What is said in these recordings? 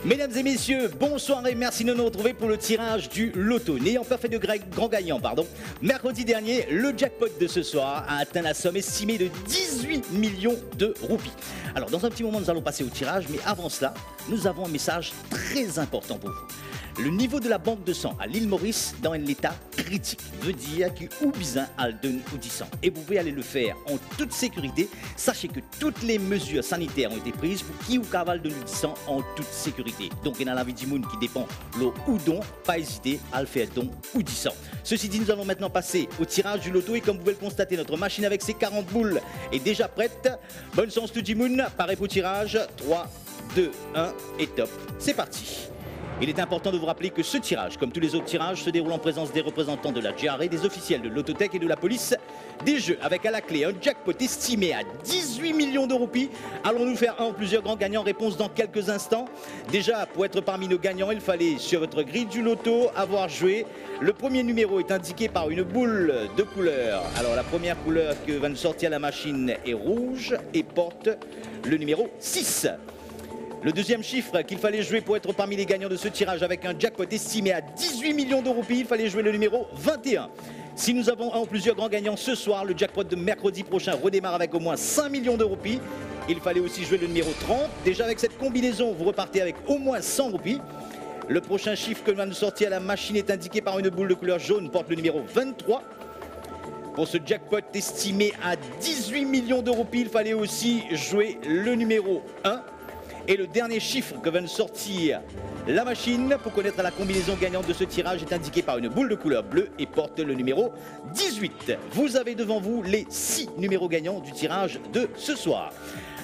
Mesdames et messieurs, bonsoir et merci de nous retrouver pour le tirage du loto. N'ayant pas fait de grand gagnant, mercredi dernier, le jackpot de ce soir a atteint la somme estimée de 18 millions de roupies. Alors dans un petit moment, nous allons passer au tirage, mais avant cela, nous avons un message très important pour vous. Le niveau de la banque de sang à l'île Maurice dans un état critique veut dire qu'il ou besoin à donner ou du sang. Et vous pouvez aller le faire en toute sécurité. Sachez que toutes les mesures sanitaires ont été prises pour qui ou cavale de du sang en toute sécurité. Donc, il y a la vie du monde qui dépend l'eau ou don, pas hésiter à le faire don ou du sang. Ceci dit, nous allons maintenant passer au tirage du loto et comme vous pouvez le constater, notre machine avec ses 40 boules est déjà prête. Bonne chance tout le monde, pareil pour le tirage. 3, 2, 1 et top. C'est parti. Il est important de vous rappeler que ce tirage, comme tous les autres tirages, se déroule en présence des représentants de la GRE, des officiels de l'Autotech et de la police. Des jeux avec à la clé un jackpot estimé à 18 millions de roupies. Allons-nous faire un ou plusieurs grands gagnants? Réponse dans quelques instants. Déjà, pour être parmi nos gagnants, il fallait sur votre grille du loto avoir joué. Le premier numéro est indiqué par une boule de couleur. Alors la première couleur que va nous sortir la machine est rouge et porte le numéro 6. Le deuxième chiffre qu'il fallait jouer pour être parmi les gagnants de ce tirage avec un jackpot estimé à 18 millions de roupies, il fallait jouer le numéro 21. Si nous avons un ou plusieurs grands gagnants ce soir, le jackpot de mercredi prochain redémarre avec au moins 5 millions de roupies. Il fallait aussi jouer le numéro 30. Déjà avec cette combinaison, vous repartez avec au moins 100 roupies. Le prochain chiffre que va nous sortir la machine est indiqué par une boule de couleur jaune, porte le numéro 23. Pour ce jackpot estimé à 18 millions de roupies, il fallait aussi jouer le numéro 1. Et le dernier chiffre que va nous sortir la machine pour connaître la combinaison gagnante de ce tirage est indiqué par une boule de couleur bleue et porte le numéro 18. Vous avez devant vous les 6 numéros gagnants du tirage de ce soir.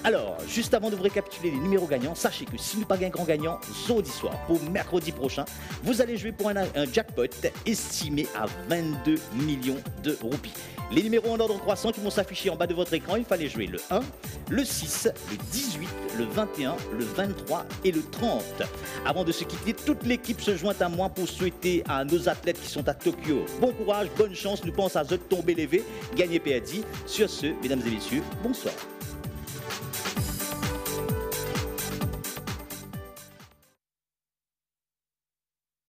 Alors, juste avant de vous récapituler les numéros gagnants, sachez que si nous pas un grand gagnant, jeudi soir, pour mercredi prochain, vous allez jouer pour un jackpot estimé à 22 millions de roupies. Les numéros en ordre croissant qui vont s'afficher en bas de votre écran, il fallait jouer le 1, le 6, le 18, le 21, le 23 et le 30. Avant de se quitter, toute l'équipe se joint à moi pour souhaiter à nos athlètes qui sont à Tokyo bon courage, bonne chance, nous pensons à eux de tomber levé, gagner perdu. Sur ce, mesdames et messieurs, bonsoir.